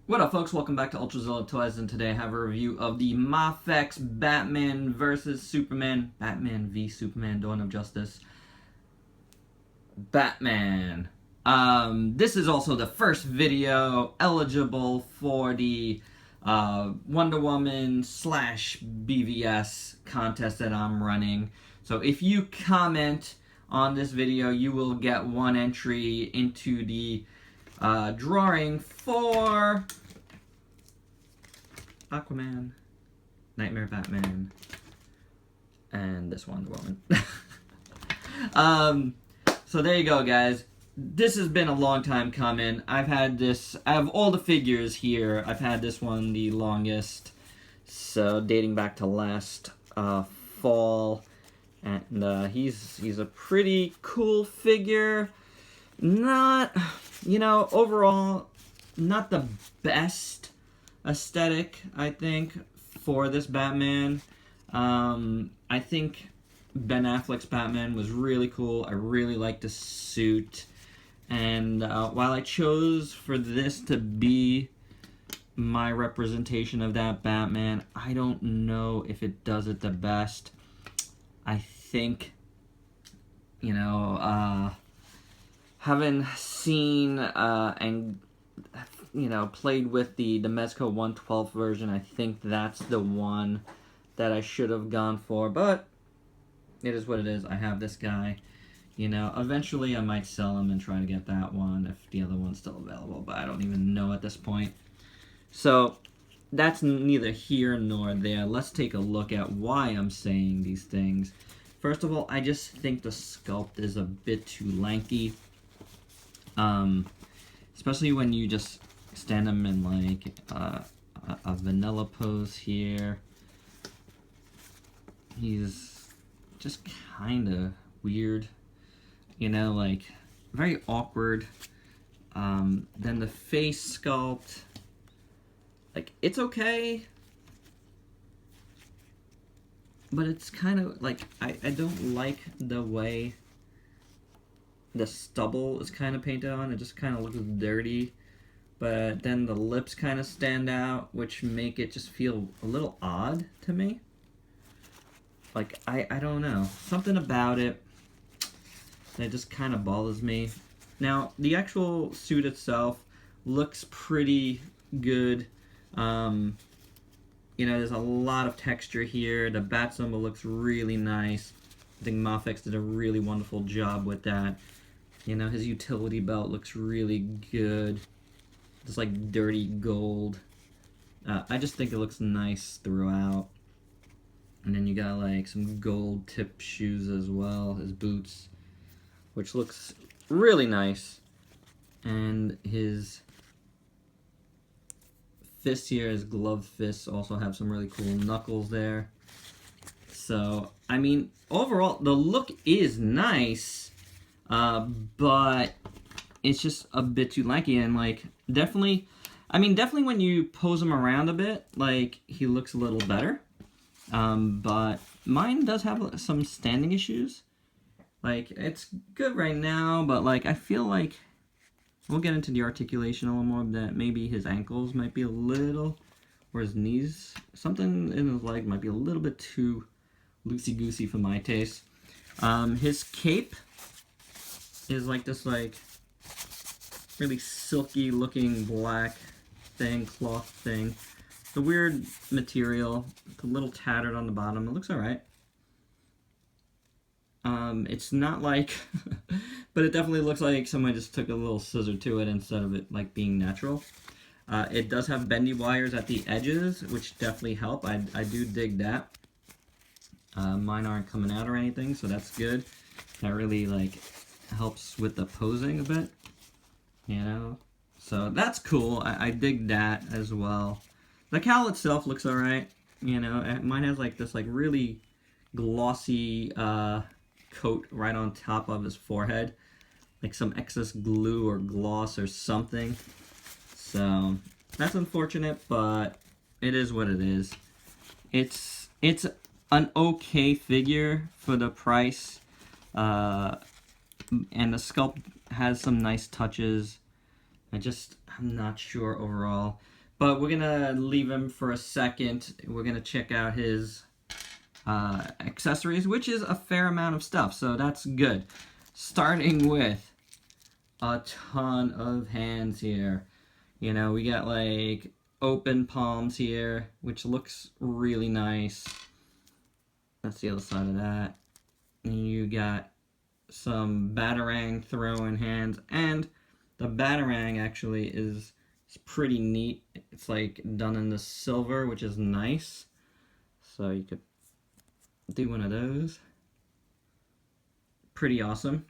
What up, folks? Welcome back to ULTRAZILLA Toys, and today I have a review of the Mafex Batman vs. Superman, Batman v Superman, Dawn of Justice, Batman. This is also the first video eligible for the Wonder Woman / BVS contest that I'm running. So if you comment on this video, you will get one entry into the drawing for Aquaman, Nightmare Batman, and this Wonder Woman. So there you go, guys. This has been a long time coming. I have all the figures here. I've had this one the longest, so dating back to last fall, and he's a pretty cool figure. Not, overall, not the best aesthetic, I think, for this Batman. I think Ben Affleck's Batman was really cool. I really liked the suit. And while I chose for this to be my representation of that Batman, I don't know if it does it the best. I think, having seen and played with the Mezco 1/12 version, I think that's the one that I should have gone for, but it is what it is. I have this guy. Eventually I might sell him and try to get that one if the other one's still available, but I don't even know at this point. So that's neither here nor there. Let's take a look at why I'm saying these things. First of all, I just think the sculpt is a bit too lanky. Especially when you just stand him in like a vanilla pose here. He's just kind of weird, like very awkward. Then the face sculpt, like, it's okay, but it's kind of like, I don't like the way the stubble is kind of painted on. It just kind of looks dirty, but then the lips kind of stand out, which make it just feel a little odd to me. Like, I don't know, something about it that just kind of bothers me. Now, the actual suit itself looks pretty good. There's a lot of texture here. The bat symbol looks really nice. I think Mafex did a really wonderful job with that. His utility belt looks really good. Just like dirty gold. I just think it looks nice throughout. And then you got like some gold tip shoes as well, his boots, which looks really nice. And his fists here, his gloved fists, also have some really cool knuckles there. So, I mean, overall, the look is nice, but it's just a bit too lanky, and like, definitely when you pose him around a bit, like, he looks a little better. But mine does have some standing issues. Like, it's good right now, but like, I feel like we'll get into the articulation a little more, that maybe his ankles might be a little, or his knees, something in his leg might be a little bit too loosey-goosey for my taste. His cape is like this, like, really silky looking black thing, cloth thing. It's a weird material. It's a little tattered on the bottom. It looks alright. It's not like, but it definitely looks like someone just took a little scissor to it instead of it like being natural. It does have bendy wires at the edges, which definitely help. I do dig that. Mine aren't coming out or anything, so that's good. That really like helps with the posing a bit, so that's cool. I dig that as well. The cowl itself looks alright. Mine has like this like really glossy coat right on top of his forehead, like some excess glue or gloss or something. So that's unfortunate, but it is what it is. It's an okay figure for the price, and the sculpt has some nice touches. I'm not sure overall. But we're gonna leave him for a second. We're gonna check out his accessories, which is a fair amount of stuff, so that's good. Starting with a ton of hands here. You know, we got like open palms here, which looks really nice. That's the other side of that. And you got some batarang throwing hands, and the batarang actually is pretty neat. It's like done in the silver, which is nice. So you could do one of those. Pretty awesome.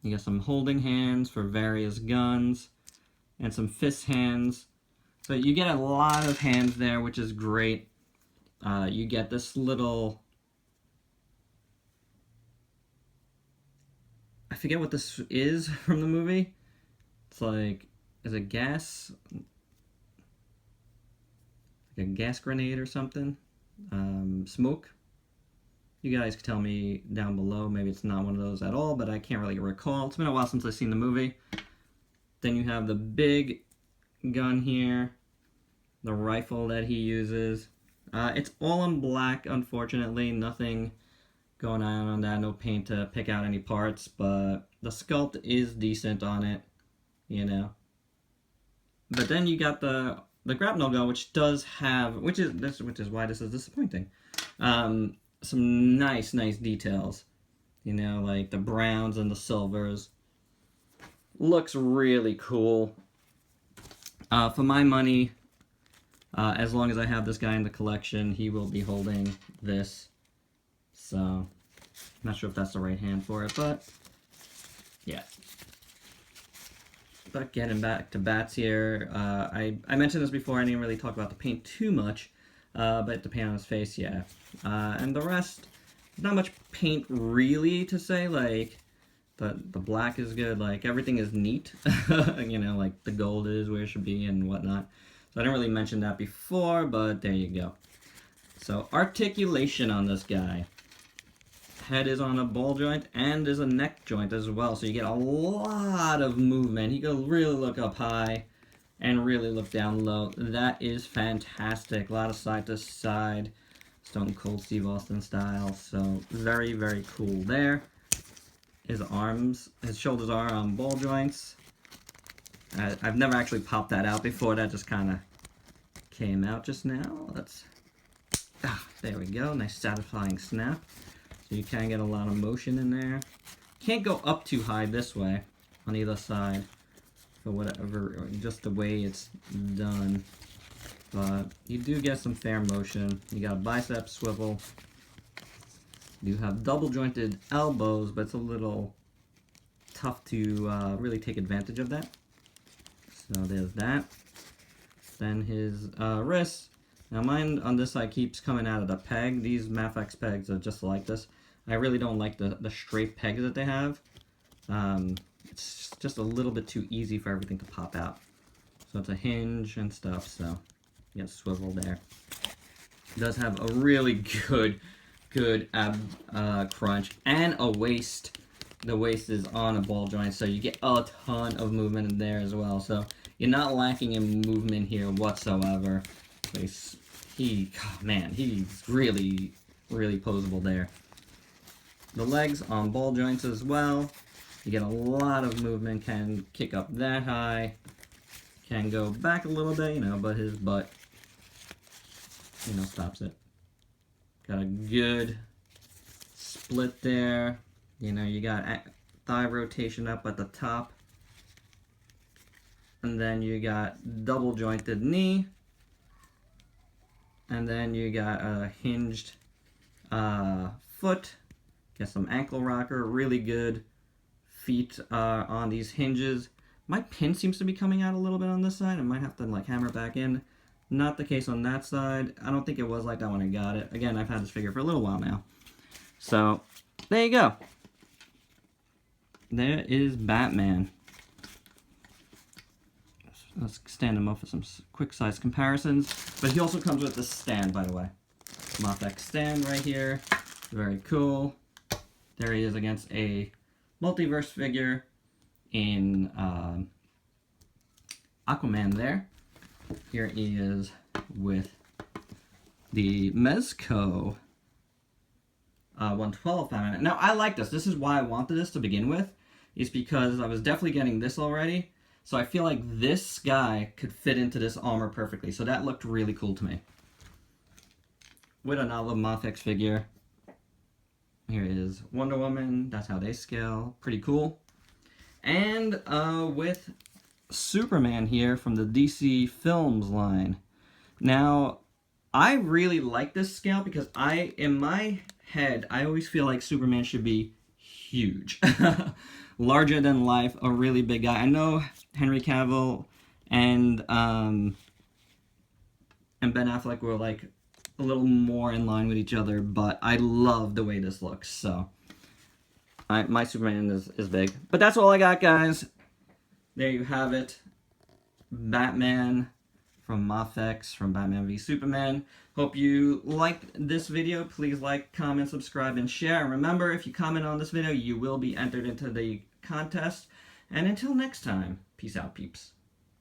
You got some holding hands for various guns, and some fist hands. So you get a lot of hands there, which is great. You get this little, I forget what this is from the movie. It's like, is it gas? Like a gas grenade or something? Smoke? You guys can tell me down below. Maybe it's not one of those at all, but I can't really recall. It's been a while since I've seen the movie. Then you have the big gun here, the rifle that he uses. It's all in black, unfortunately. Nothing going on that. No paint to pick out any parts, but the sculpt is decent on it, you know. But then you got the grapnel gun, which does have, which is why this is disappointing. Some nice details, you know, like the browns and the silvers. Looks really cool. For my money, as long as I have this guy in the collection, he will be holding this. So, I'm not sure if that's the right hand for it, but yeah. But getting back to bats here, I mentioned this before. I didn't really talk about the paint too much, but the paint on his face, yeah. And the rest, not much paint really to say. Like the black is good. Like everything is neat. You know, like the gold is where it should be and whatnot. So I didn't really mention that before, but there you go. So articulation on this guy. Head is on a ball joint, and there's a neck joint as well, so you get a lot of movement. He can really look up high and really look down low. That is fantastic. A lot of side to side, Stone Cold Steve Austin style. So very cool there. His arms, his shoulders are on ball joints. I've never actually popped that out before. That just kind of came out just now. There we go. Nice satisfying snap. So you can get a lot of motion in there. Can't go up too high this way on either side for whatever, just the way it's done. But you do get some fair motion. You got a bicep swivel. You have double jointed elbows, but it's a little tough to really take advantage of that. So there's that. Then his wrists. Now mine on this side keeps coming out of the peg. These Mafex pegs are just like this. I really don't like the straight pegs that they have. It's just a little bit too easy for everything to pop out. So it's a hinge and stuff, so you got swivel there. It does have a really good ab crunch and a waist. The waist is on a ball joint, so you get a ton of movement in there as well. So you're not lacking in movement here whatsoever. He's really posable there. The legs on ball joints as well. You get a lot of movement, can kick up that high, can go back a little bit, you know, but his butt, you know, stops it. Got a good split there. You know, you got thigh rotation up at the top. And then you got double jointed knee. And then you got a hinged foot. Get some ankle rocker. Really good feet on these hinges. My pin seems to be coming out a little bit on this side. I might have to like hammer it back in. Not the case on that side. I don't think it was like that when I got it. Again, I've had this figure for a little while now. So, there you go. There is Batman. Let's stand him up for some quick size comparisons. But he also comes with this stand, by the way. Mafex stand right here. Very cool. There he is against a multiverse figure in Aquaman there. Here he is with the Mezco 112 Batman. Now, I like this. This is why I wanted this to begin with, is because I was definitely getting this already. So I feel like this guy could fit into this armor perfectly. So that looked really cool to me. With another Mafex figure. Here is Wonder Woman. That's how they scale. Pretty cool. And with Superman here from the DC Films line. Now, I really like this scale because in my head, I always feel like Superman should be huge. Larger than life, a really big guy. I know Henry Cavill and Ben Affleck were like a little more in line with each other, but I love the way this looks, so my Superman is big. But that's all I got, guys. There you have it. Batman from Mafex, from Batman v Superman. Hope you liked this video. Please like, comment, subscribe, and share. And remember, if you comment on this video, you will be entered into the contest. And until next time, peace out, peeps.